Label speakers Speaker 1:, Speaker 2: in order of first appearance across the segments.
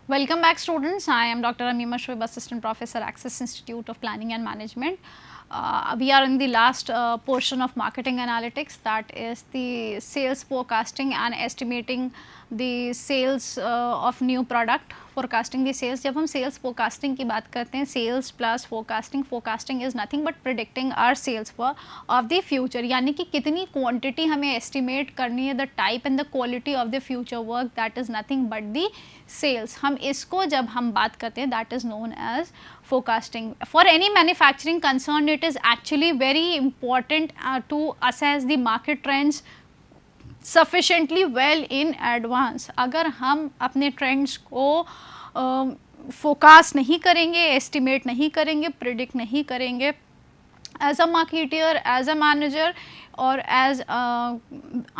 Speaker 1: Welcome back, students. I am Dr. Amima Shoaib, Assistant Professor, Axis Institute of Planning and Management. We are in the last portion of marketing analytics, that is the sales forecasting and estimating the sales of new product. Forecasting the sales, जब हम sales forecasting की बात करते हैं, sales plus forecasting, forecasting is nothing but predicting our sales for of the future, यानी कि कितनी quantity हमें एस्टिमेट करनी है, the type and the quality of the future work, that is nothing but the sales. हम इसको जब हम बात करते हैं, that is known as forecasting. For any manufacturing concern, it is actually very important to assess the market trends sufficiently well in advance. अगर हम अपने ट्रेंड्स को फोकास्ट नहीं करेंगे, एस्टिमेट नहीं करेंगे, प्रिडिक्ट नहीं करेंगे, as a marketer, as a manager or as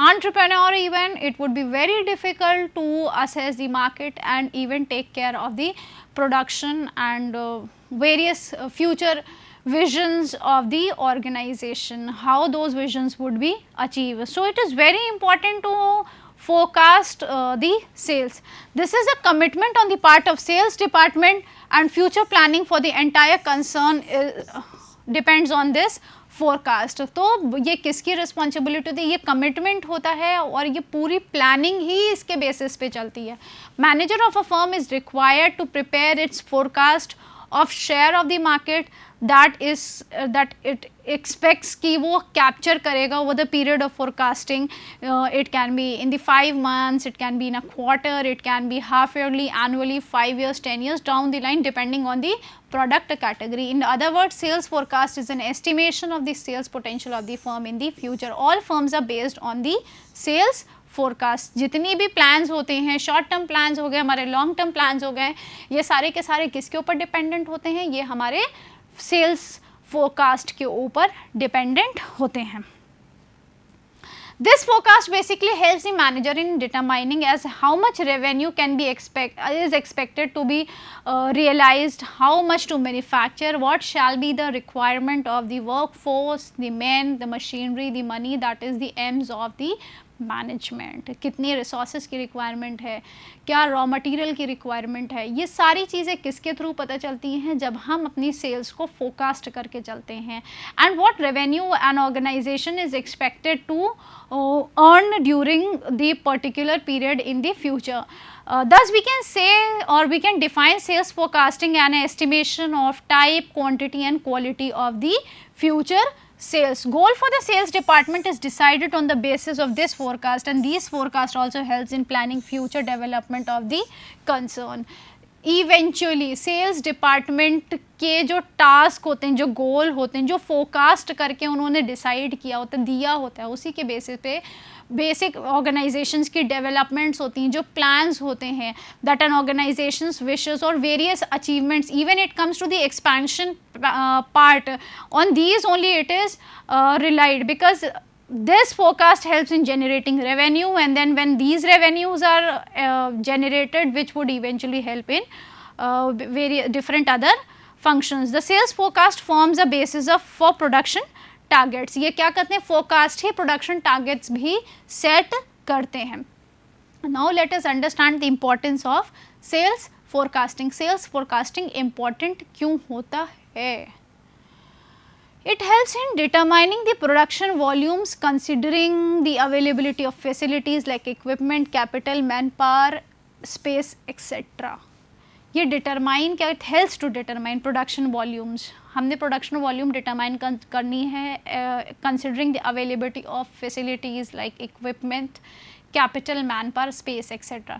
Speaker 1: entrepreneur even, it would be very difficult to assess the market and even take care of the production and various future visions of the organization, how those visions would be achieved. So it is very important to forecast the sales. This is a commitment on the part of sales department, and future planning for the entire concern depends on this forecast. तो ये किसकी responsibility होती है? ये commitment होता है और ये पूरी प्लानिंग ही इसके बेसिस पे चलती है. Manager of a firm is required to prepare its forecast of share of the market that it expects कि वो कैप्चर करेगा over the period of forecasting. It can be in the 5 months, it can be in a quarter, it can be half yearly, annually, 5 years, 10 years down the line, depending on the product category. In other words, sales forecast is an estimation of the sales potential of the firm in the future. All firms are based on the sales forecast. जितनी भी plans होते हैं, short term plans हो गए, हमारे long term plans हो गए, ये सारे के सारे किसके ऊपर डिपेंडेंट होते हैं? ये हमारे सेल्स फोरकास्ट के ऊपर डिपेंडेंट होते हैं. This forecast basically helps the manager in determining as how much revenue can be expected to be realized, how much to manufacture, what shall be the requirement of the workforce, the men, the machinery, the money, that is the M's of the management. कितनी resources की requirement है, क्या raw material की requirement है, ये सारी चीज़ें किसके थ्रू पता चलती हैं? जब हम अपनी सेल्स को फोरकास्ट करके चलते हैं. And what revenue an organisation is expected to earn during the particular period in the future. Thus we can say, or we can define sales forecasting an estimation of type, quantity and quality of the future sales. Goal for the sales department is decided on the basis of this forecast, and these forecast also helps in planning future development of the concern. Eventually sales department के जो task होते हैं, जो गोल होते हैं, जो forecast करके उन्होंने डिसाइड किया होता है, दिया होता है, उसी के बेसिस पे बेसिक ऑर्गेनाइजेशंस की डेवलपमेंट्स होती हैं, जो प्लान्स होते हैं, दैट एन ऑर्गेनाइजेशंस विशेस और various achievements, even it comes to the expansion part, on these only it is relied, because this forecast helps in generating revenue, and then when these revenues are generated, which would eventually help in various different other functions. The sales forecast forms a basis of for production targets. ये क्या करते हैं? forecast ही production targets भी set करते हैं. Now let us understand the importance of sales forecasting. Sales forecasting important क्यों होता है? It helps in determining the production volumes considering the availability of facilities like equipment, capital, manpower, space, etc. ये determine क्या? It helps to determine production volumes. हमने production volume determine करनी है considering the availability of facilities like equipment, capital, manpower, space, etc.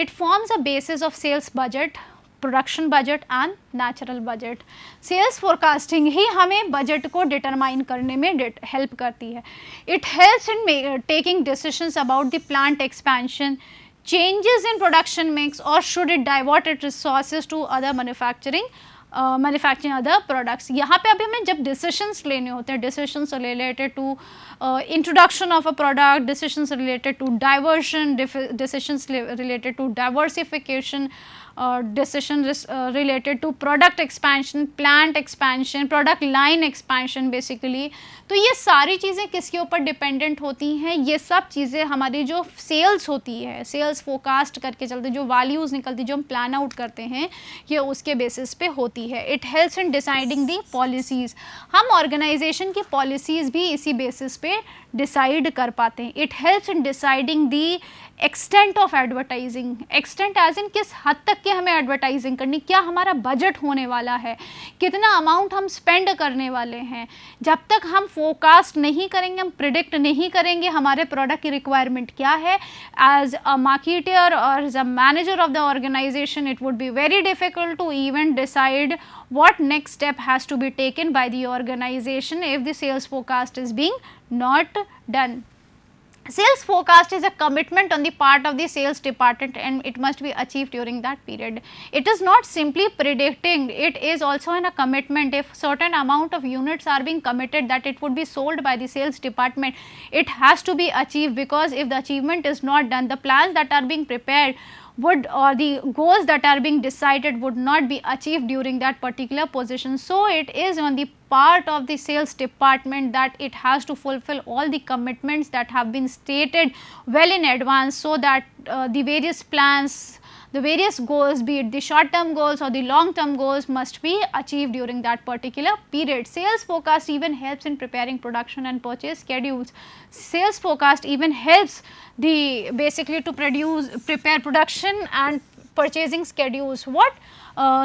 Speaker 1: It forms a basis of sales budget, production budget and natural budget. Sales forecasting ही हमें budget को determine करने में help करती है. It helps in taking decisions about the plant expansion, changes in production mix, और should it divert it resources to other manufacturing other products. यहाँ पे अभी हमें जब डिसीशंस लेने होते हैं, decisions related to introduction of a product, decisions related to diversion, decisions related to diversification, decision related to product expansion, plant expansion, product line expansion basically. तो ये सारी चीज़ें किसके ऊपर डिपेंडेंट होती हैं? ये सब चीज़ें हमारी जो सेल्स होती है, सेल्स फोरकास्ट करके चलते, जो वैल्यूज़ निकलती, जो हम प्लान आउट करते हैं, ये उसके बेसिस पे होती है. It helps in deciding the policies. हम ऑर्गेनाइजेशन की पॉलिसीज़ भी इसी बेसिस पे डिसाइड कर पाते हैं. It helps in deciding the extent of advertising. Extent as in किस हद तक के हमें एडवर्टाइजिंग करनी, क्या हमारा बजट होने वाला है, कितना अमाउंट हम स्पेंड करने वाले हैं. जब तक हम फोरकास्ट नहीं करेंगे, हम प्रिडिक्ट नहीं करेंगे हमारे प्रोडक्ट की रिक्वायरमेंट क्या है, एज अ मार्केटर और as a manager of the organisation, it would be very difficult to even decide what next step has to be taken by the organization if the sales forecast is being not done. Sales forecast is a commitment on the part of the sales department and it must be achieved during that period. It is not simply predicting, it is also a commitment. If certain amount of units are being committed that it would be sold by the sales department, it has to be achieved, because if the achievement is not done, the plans that are being prepared would, or the goals that are being decided would not be achieved during that particular position. So it is on the part of the sales department that it has to fulfill all the commitments that have been stated well in advance, so that the various plans, the various goals, be it the short term goals or the long term goals, must be achieved during that particular period. Sales forecast even helps in preparing production and purchase schedules. Sales forecast even helps the basically to prepare production and purchasing schedules. What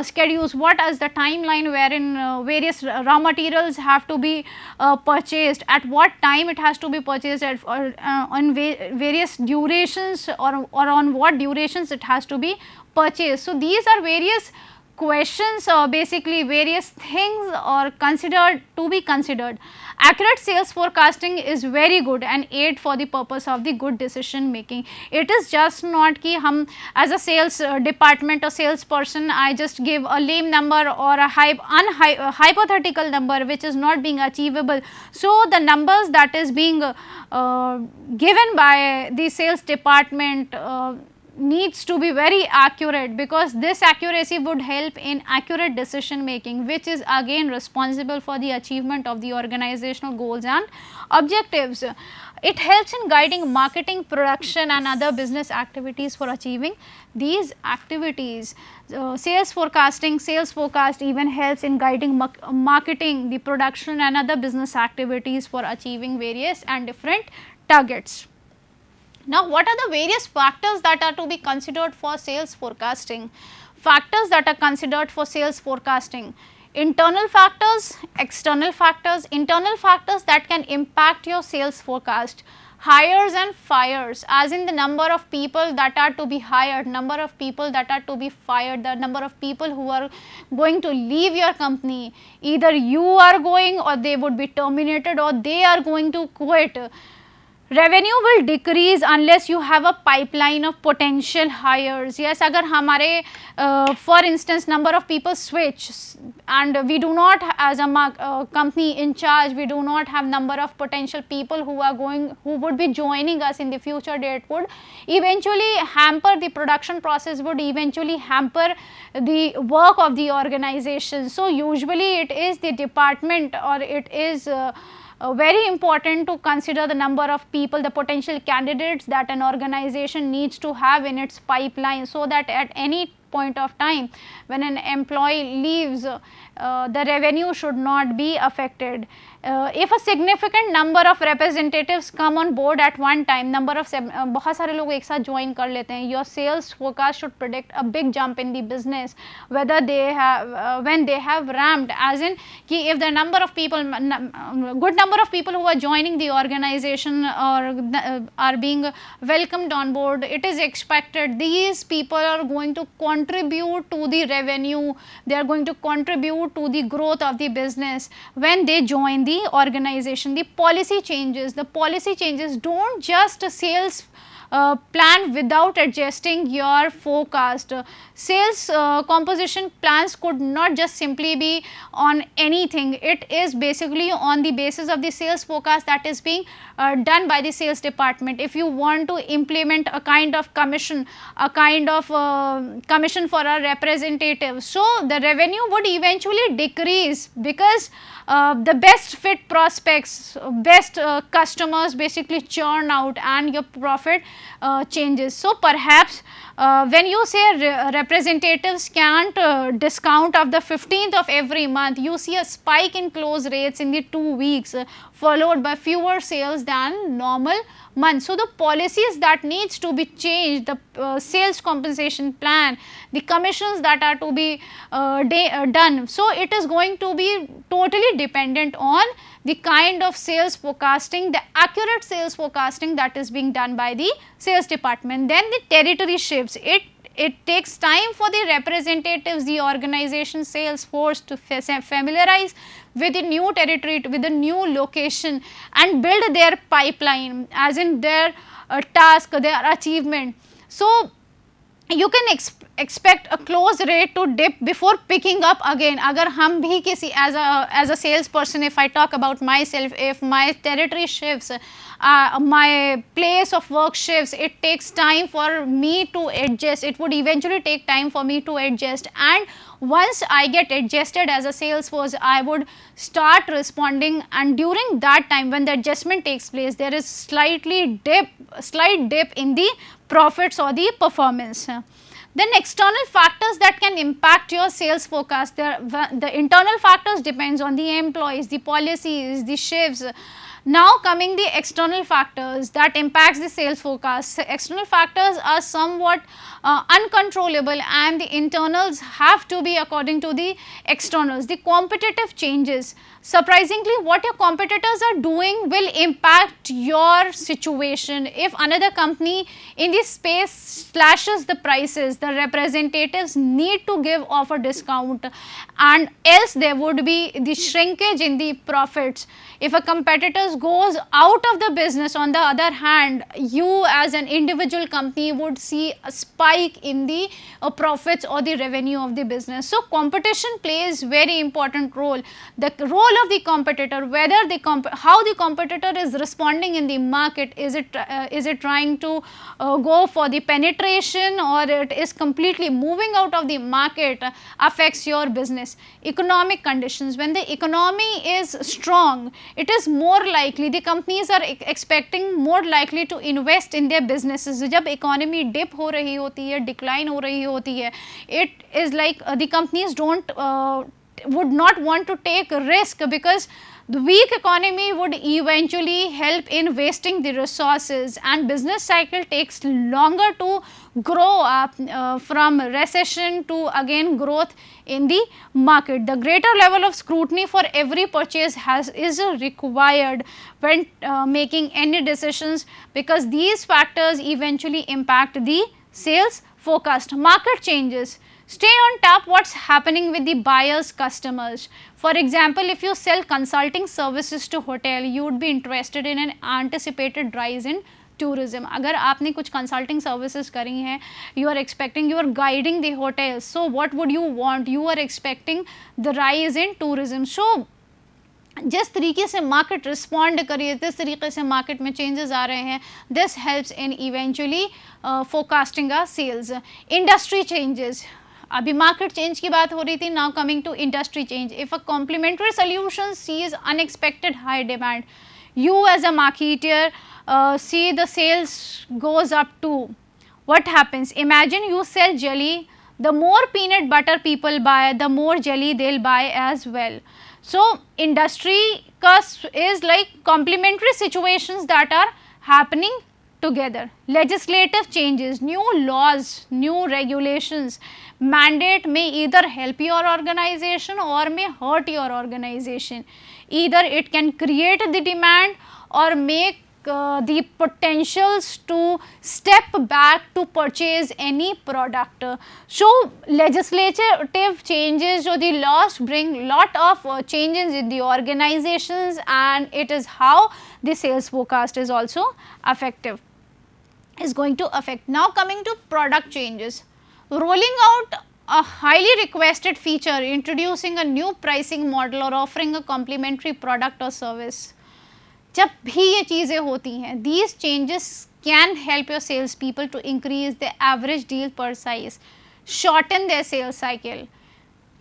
Speaker 1: schedules, what is the timeline wherein various raw materials have to be purchased, at what time it has to be purchased, at, on various durations, or on what durations it has to be purchased. So these are various questions, or basically various things are considered to be considered. Accurate sales forecasting is very good and aid for the purpose of the good decision making. It is just not कि हम as a sales department or sales person, I just give a lame number or a hypothetical number which is not being achievable. So the numbers that is being given by the sales department needs to be very accurate, because this accuracy would help in accurate decision making, which is again responsible for the achievement of the organizational goals and objectives. It helps in guiding marketing, production and other business activities for achieving these activities. Sales forecast even helps in guiding marketing, the production and other business activities for achieving various and different targets. Now, what are the various factors that are to be considered for sales forecasting? Factors that are considered for sales forecasting: internal factors, external factors. Internal factors that can impact your sales forecast: hires and fires, as in the number of people that are to be hired, number of people that are to be fired, the number of people who are going to leave your company. Either you are going, or they would be terminated, or they are going to quit. Revenue will decrease unless you have a pipeline of potential hires. Yes, agar hamare for instance number of people switch and we do not, as a company in charge, we do not have number of potential people who would be joining us in the future date, would eventually hamper the production process, would eventually hamper the work of the organization. So usually it is the department, or it is very important to consider the number of people, the potential candidates that an organization needs to have in its pipeline, so that at any point of time when an employee leaves, the revenue should not be affected. If a significant number of representatives come on board at one time, number of बहुत सारे लोग एक साथ join कर लेते हैं, your sales forecast should predict a big jump in the business, whether they have when they have ramped, as in कि if the number of people, good number of people who are joining the organization or are being welcomed on board, it is expected these people are going to contribute to the revenue, they are going to contribute to the growth of the business when they join the organization. The policy changes, don't just sales plan without adjusting your forecast. Sales composition plans could not just simply be on anything. It is basically on the basis of the sales forecast that is being done by the sales department. If you want to implement a kind of commission, a kind of commission for a representative, so the revenue would eventually decrease, because the best fit prospects, best customers basically churn out and your profit changes. So perhaps when you say representatives can't discount of the 15th of every month, you see a spike in close rates in the 2 weeks, followed by fewer sales than normal months. So the policies that needs to be changed, the sales compensation plan, the commissions that are to be done, so it is going to be totally dependent on the kind of sales forecasting, the accurate sales forecasting that is being done by the sales department. Then the territory shifts. It takes time for the representatives, the organization sales force to familiarize with the new territory, with the new location, and build their pipeline, as in their task, their achievement. So you can expect a close rate to dip before picking up again. अगर हम भी किसी as a salesperson, if I talk about myself, if my territory shifts, my place of work shifts, it takes time for me to adjust. It would eventually take time for me to adjust, and once I get adjusted as a sales force, I would start responding, and during that time when the adjustment takes place, there is slight dip in the profits or the performance. Then external factors that can impact your sales forecast. The internal factors depends on the employees, the policies, the shifts. Now coming the external factors that impacts the sales forecast. External factors are somewhat uncontrollable, and the internals have to be according to the externals. The competitive changes. Surprisingly, what your competitors are doing will impact your situation. If another company in this space slashes the prices, the representatives need to give offer discount, and else there would be the shrinkage in the profits. If a competitor goes out of the business, on the other hand, you as an individual company would see a spike in the profits or the revenue of the business. So competition plays very important role. The role of the competitor, whether how the competitor is responding in the market, is it trying to go for the penetration, or it is completely moving out of the market, affects your business. Economic conditions. When the economy is strong, it is more likely, the companies are expecting more likely to invest in their businesses. जब economy dip हो रही होती है, decline हो रही होती है, it is like the companies would not want to take risk, because the weak economy would eventually help in wasting the resources, and business cycle takes longer to grow up from recession to again growth in the market. The greater level of scrutiny for every purchase is required when making any decisions, because these factors eventually impact the sales forecast. Market changes. Stay on top what's happening with the buyers, customers. For example, if you sell consulting services to hotel, you would be interested in an anticipated rise in tourism. अगर आपने कुछ consulting services करी हैं, you are expecting, you are guiding the hotels. So what would you want? You are expecting the rise in tourism. So जिस तरीके से market respond करिए, जिस तरीके से मार्केट में चेंजेस आ रहे हैं, this helps in eventually forecasting a sales. Industry changes. अभी मार्केट चेंज की बात हो रही थी, now coming to industry change. If a complementary solution sees unexpected high demand, you as a marketer see the sales goes up too. What happens? Imagine you sell jelly. The more peanut butter people buy, the more jelly they'll buy as well. So industry is like complementary situations that are happening together. Legislative changes, new laws, new regulations, mandate may either help your organization or may hurt your organization. Either it can create the demand or make the potentials to step back to purchase any product. So legislative changes, so the laws bring lot of changes in the organizations, and it is how the sales forecast is also effective. is going to affect. Now coming to product changes, rolling out a highly requested feature, introducing a new pricing model or offering a complimentary product or service. जब भी ये चीज़ें होती हैं, these changes can help your sales people to increase the average deal per size, shorten their sales cycle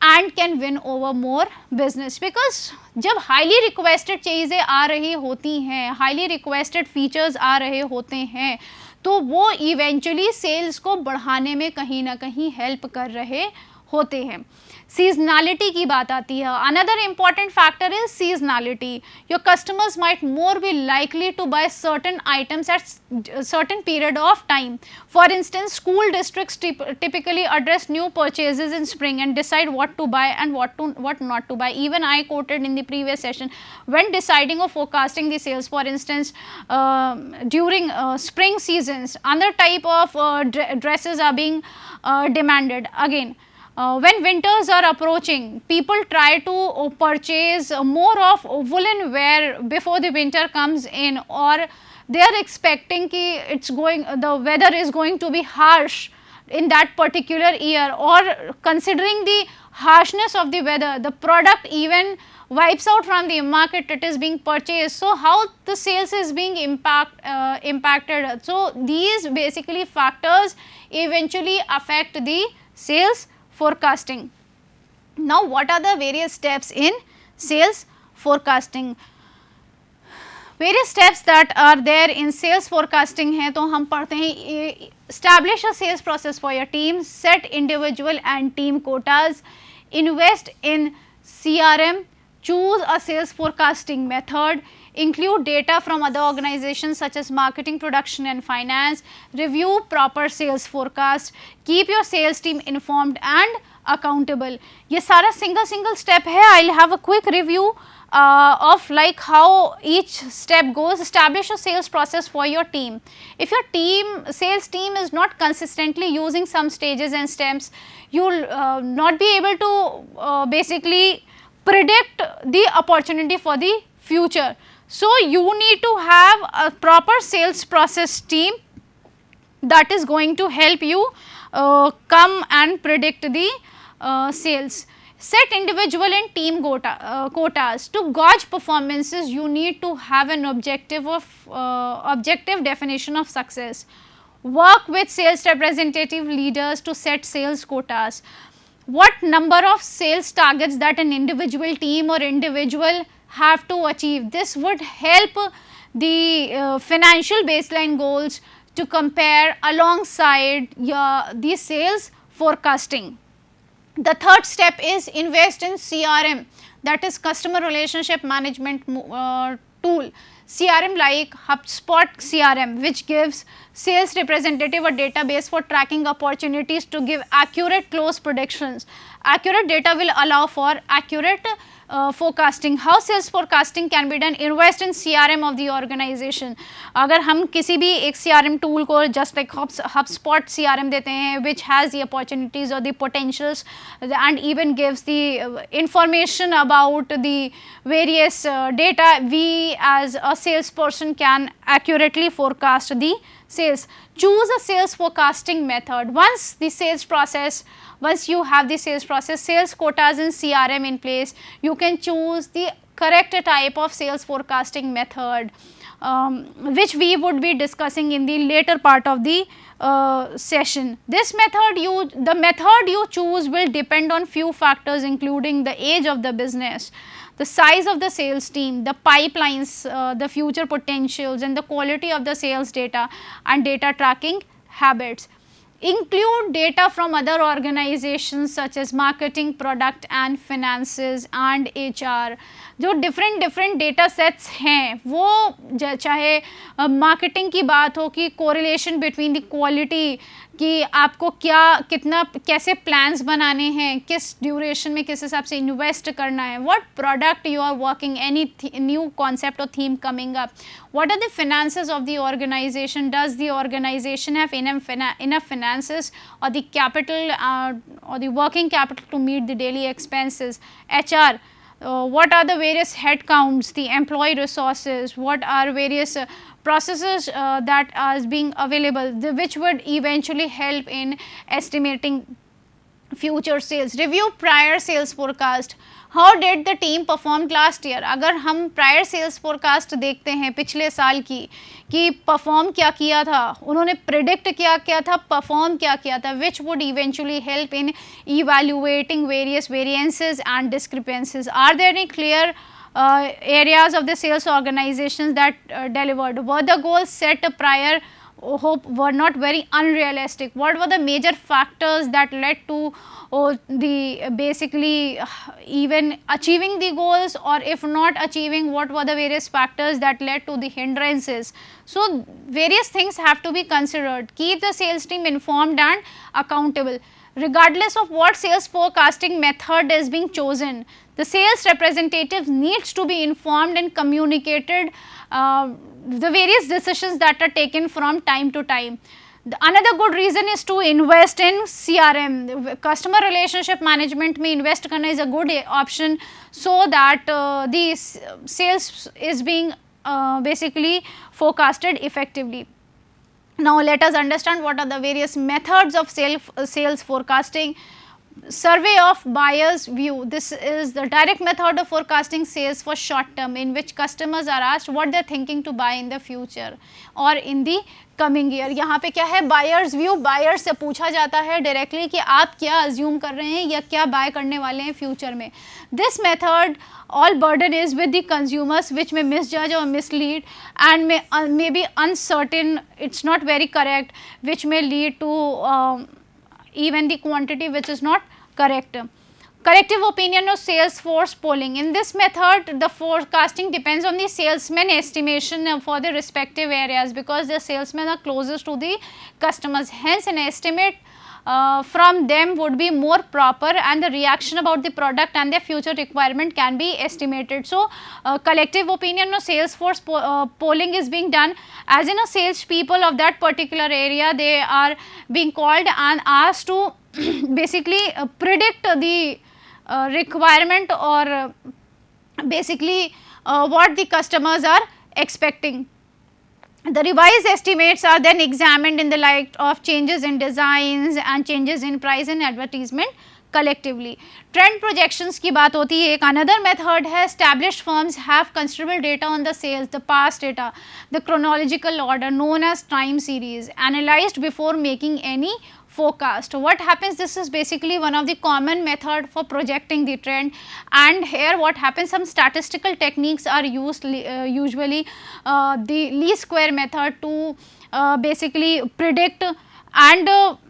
Speaker 1: and can win over more business. Because जब highly requested चीज़ें आ रही होती हैं, highly requested features आ रहे होते हैं, तो वो इवेंचुअली सेल्स को बढ़ाने में कहीं ना कहीं हेल्प कर रहे होते हैं. सीजनैलिटी की बात आती है. Another important factor is seasonality. Your customers might more be likely to buy certain items at certain period of time. For instance, school districts typically address new purchases in spring and decide what to buy and what not to buy. Even I quoted in the previous session, when deciding or forecasting the sales, for instance, during spring seasons, other type of dresses are being demanded. Again, when winters are approaching, people try to purchase more of woolen wear before the winter comes in, or they are expecting ki the weather is going to be harsh in that particular year, or considering the harshness of the weather, the product even wipes out from the market, it is being purchased. So how the sales is being impacted. So these basically factors eventually affect the sales forecasting. Now what are the various steps in sales forecasting? Various steps that are there in sales forecasting है, तो हम पढ़ते हैं. Establish a sales process for your team, set individual and team quotas, invest in CRM, choose a sales forecasting method, include data from other organizations such as marketing, production and finance, review proper sales forecast, keep your sales team informed and accountable. ये सारा single step है. I'll have a quick review of like how each step goes. Establish a sales process for your team. If your sales team is not consistently using some stages and steps, you'll not be able to basically predict the opportunity for the future. So you need to have a proper sales process team that is going to help you come and predict the sales. Set individual and team quotas. To gauge performances, you need to have an objective definition of success. Work with sales representative leaders to set sales quotas. What number of sales targets that an individual team or individual have to achieve. This would help the financial baseline goals to compare alongside the sales forecasting. The third step is invest in CRM, that is customer relationship management tool. CRM like HubSpot CRM, which gives sales representative a database for tracking opportunities to give accurate close predictions. Accurate data will allow for accurate forecasting. How sales forecasting can be done? Invest in CRM of the organization. अगर हम किसी भी एक CRM tool को just like HubSpot CRM देते हैं, which has the opportunities or the potentials and even gives the information about the various data, we as a salesperson can accurately forecast the sales. Choose a sales forecasting method. Once you have the sales process, sales quotas in CRM in place, you can choose the correct type of sales forecasting method, which we would be discussing in the later part of the session. This method, the method you choose will depend on few factors, including the age of the business, the size of the sales team, the pipelines, the future potentials and the quality of the sales data and data tracking habits. Include data from other organizations such as marketing, product and finances and HR. जो different data sets हैं, वो चाहे marketing की बात हो कि correlation between the quality, कि आपको कैसे प्लान्स बनाने हैं, किस ड्यूरेशन में किस हिसाब से इन्वेस्ट करना है, what product you are working, any new concept और theme coming up, what are the finances of the organization, does the organization have enough finances or the capital or the working capital to meet the daily expenses. HR, what are the various head counts, the employee resources, what are various processes that are being available, which would eventually help in estimating future sales. Review prior sales forecast. How did the team perform last year? अगर हम prior sales forecast देखते हैं पिछले साल की कि perform क्या किया था, उन्होंने predict क्या किया था, perform क्या किया था, which would eventually help in evaluating various variances and discrepancies. Are there any clear areas of the sales organizations that delivered? Were the goals set prior hope were not very unrealistic? What were the major factors that led to the basically even achieving the goals, or if not achieving, what were the various factors that led to the hindrances? So various things have to be considered. Keep the sales team informed and accountable. Regardless of what sales forecasting method is being chosen, the sales representative needs to be informed and communicated the various decisions that are taken from time to time. Another good reason is to invest in CRM. Customer relationship management में invest करना is a good option, so that the sales is being basically forecasted effectively. Now let us understand what are the various methods of sales forecasting. Survey of buyer's view. This is the direct method of forecasting sales for short term, in which customers are asked what they are thinking to buy in the future or in the coming year. यहाँ पे क्या है, buyer's view. buyer से पूछा जाता है directly कि आप क्या assume कर रहे हैं या क्या buy करने वाले हैं future में. This method all burden is with the consumers, which may misjudge or mislead and may be uncertain, it's not very correct, which may lead to even the quantity which is not correct. Corrective opinion of sales force polling. In this method, the forecasting depends on the salesman estimation for the respective areas, because the salesmen are closest to the customers. Hence, an estimate from them would be more proper, and the reaction about the product and their future requirement can be estimated. So, collective opinion of sales force polling is being done, as in a sales people of that particular area, they are being called and asked to basically predict the requirement, or basically what the customers are expecting. The revised estimates are then examined in the light of changes in designs and changes in price and advertisement collectively. Trend projections की बात होती है. एक another method है, established firms have considerable data on the sales, the past data, the chronological order known as time series, analyzed before making any forecast. What happens, this is basically one of the common method for projecting the trend, and here what happens, some statistical techniques are used, usually the least square method to basically predict. And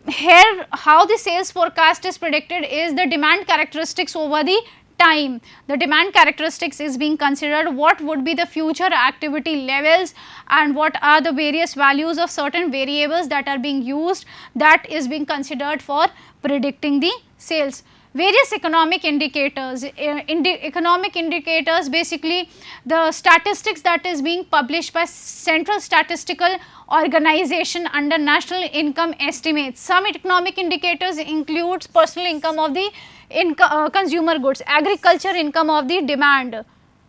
Speaker 1: here how the sales forecast is predicted is the demand characteristics over the time. The demand characteristics is being considered, what would be the future activity levels and what are the various values of certain variables that are being used, that is being considered for predicting the sales. Various economic indicators. Economic indicators, basically the statistics that is being published by Central Statistical Organization under National Income Estimates. Some economic indicators includes personal income of the consumer goods, agriculture income of the demand,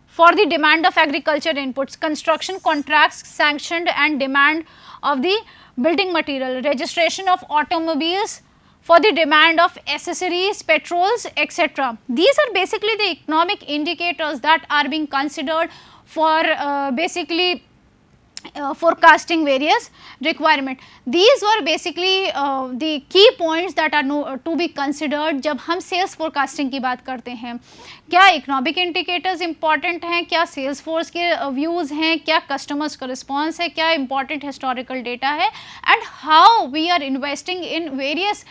Speaker 1: for the demand of agriculture inputs, construction contracts sanctioned and demand of the building material, registration of automobiles for the demand of accessories, petrols, etc. These are basically the economic indicators that are being considered for basically forecasting various requirement. These were basically the key points that are to be considered जब हम sales forecasting की बात करते हैं. क्या economic indicators important हैं, क्या sales force के views हैं, क्या customers का response है, क्या important historical data है, and how we are investing in various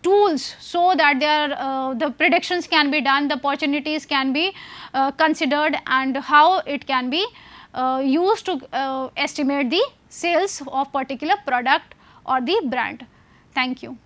Speaker 1: tools so that the predictions can be done, the opportunities can be considered, and how it can be used to estimate the sales of particular product or the brand. Thank you.